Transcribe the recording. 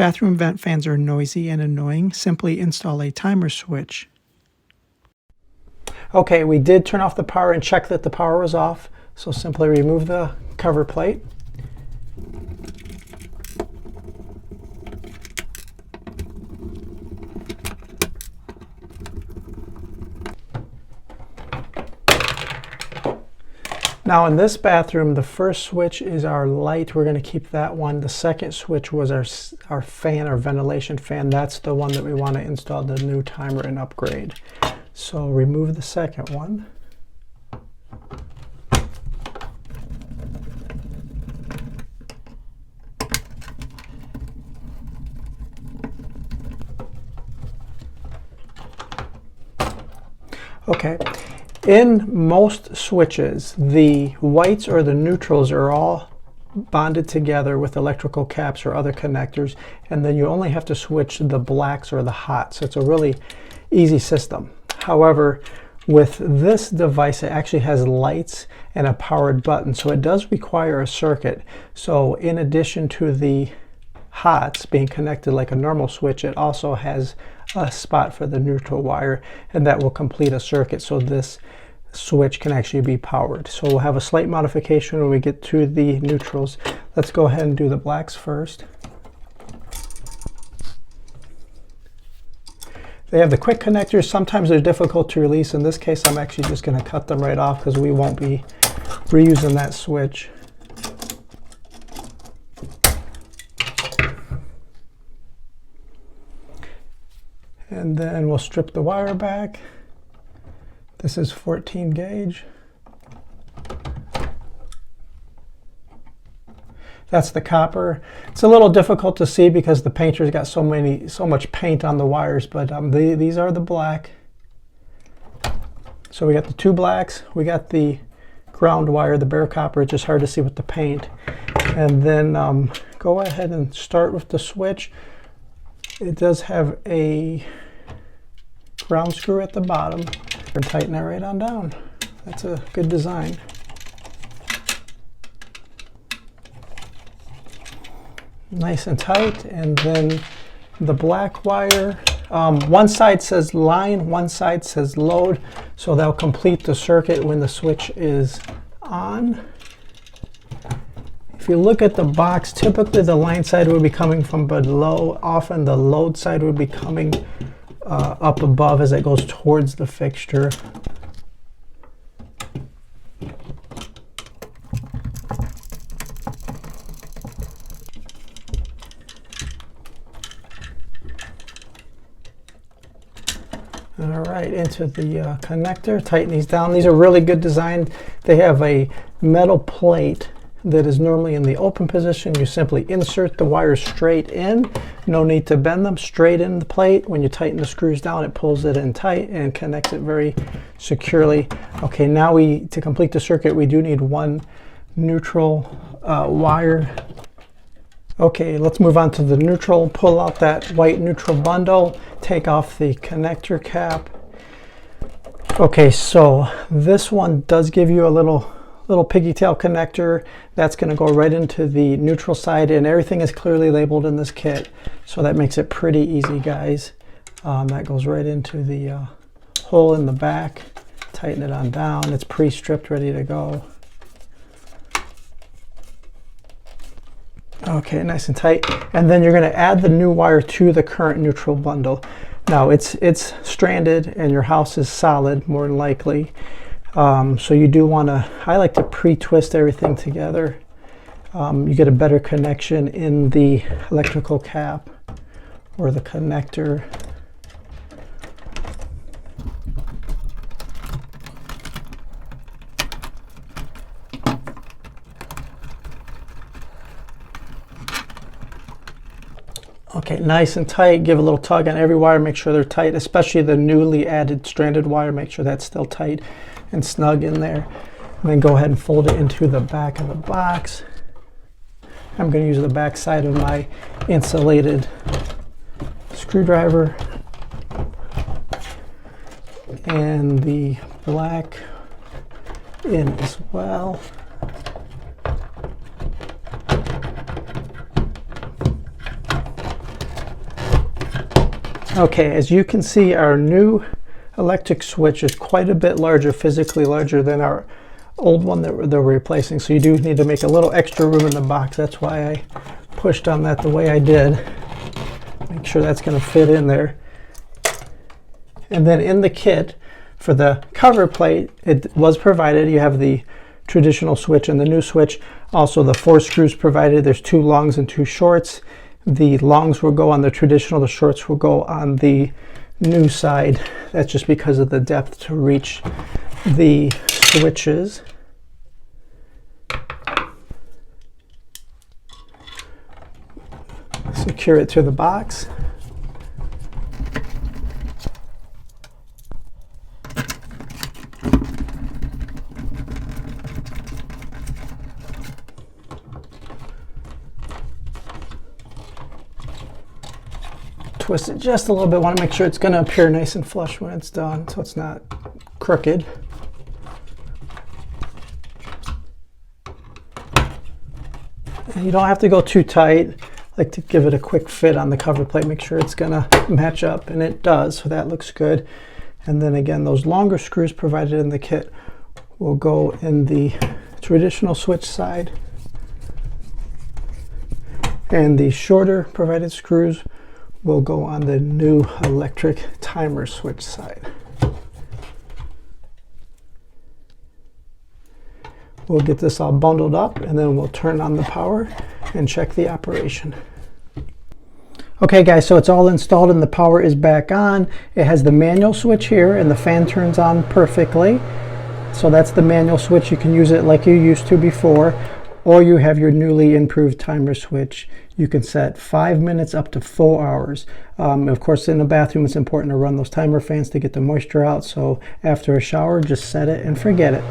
bathroom vent fans are noisy and annoying, simply install a timer switch. Okay, we did turn off the power and check that the power was off, so simply remove the cover plate. Now in this bathroom, the first switch is our light. We're going to keep that one. The second switch was our fan, our ventilation fan. That's the one that we want to install the new timer and upgrade. So remove the second one. Okay. In most switches, the whites or the neutrals are all bonded together with electrical caps or other connectors, and then you only have to switch the blacks or the hots. So it's a really easy system. However, with this device, it actually has lights and a powered button, so it does require a circuit. So in addition to the hots being connected like a normal switch, it also has a spot for the neutral wire, and that will complete a circuit so this switch can actually be powered. So we'll have a slight modification when we get to the neutrals. Let's go ahead and do the blacks first. They have the quick connectors. Sometimes they're difficult to release. In this case, I'm actually just going to cut them right off because we won't be reusing that switch. And then we'll strip the wire back. This is 14 gauge. That's the copper. It's a little difficult to see because the painter's got so much paint on the wires, but these are the black. So we got the two blacks, we got the ground wire, the bare copper. It's just hard to see with the paint. And then go ahead and start with the switch. It does have a ground screw at the bottom, and tighten that right on down. That's a good design. Nice and tight. And then the black wire, one side says line, one side says load, so that'll complete the circuit when the switch is on. If you look at the box, typically the line side would be coming from below. Often the load side would be coming up above as it goes towards the fixture. All right, into the connector, tighten these down. These are really good design. They have a metal plate that is normally in the open position. You simply insert the wires straight in. No need to bend them, straight in the plate. When you tighten the screws down, it pulls it in tight and connects it very securely. Okay, now to complete the circuit, we do need one neutral wire. Okay, let's move on to the neutral. Pull out that white neutral bundle, take off the connector cap. Okay, so this one does give you a little pigtail connector that's going to go right into the neutral side, and everything is clearly labeled in this kit, so that makes it pretty easy, guys. That goes right into the hole in the back. Tighten it on down. It's pre-stripped, ready to go. Okay, nice and tight. And then you're going to add the new wire to the current neutral bundle. Now it's stranded and your house is solid, more than likely. So you do want to, I like to pre-twist everything together. You get a better connection in the electrical cap or the connector. Okay, nice and tight. Give a little tug on every wire, make sure they're tight, especially the newly added stranded wire. Make sure that's still tight and snug in there. And then go ahead and fold it into the back of the box. I'm going to use the back side of my insulated screwdriver and the black in as well. Okay, as you can see, our new electric switch is quite a bit larger, physically larger than our old one that we're replacing. So you do need to make a little extra room in the box. That's why I pushed on that the way I did. Make sure that's going to fit in there. And then in the kit, for the cover plate, it was provided. You have the traditional switch and the new switch. Also the 4 screws provided. There's 2 longs and 2 shorts. The longs will go on the traditional, the shorts will go on the new side. That's just because of the depth to reach the switches. Secure it to the box. Twist it just a little bit. Want to make sure it's going to appear nice and flush when it's done, so it's not crooked. And you don't have to go too tight. I like to give it a quick fit on the cover plate, make sure it's going to match up, and it does, so that looks good. And then again, those longer screws provided in the kit will go in the traditional switch side, and the shorter provided screws will go on the new electric timer switch side. We'll get this all bundled up, and then we'll turn on the power and check the operation. Okay guys, so it's all installed and the power is back on. It has the manual switch here and the fan turns on perfectly. So that's the manual switch. You can use it like you used to before, or you have your newly improved timer switch. You can set 5 minutes up to 4 hours. Of course, in the bathroom, it's important to run those timer fans to get the moisture out. So after a shower, just set it and forget it.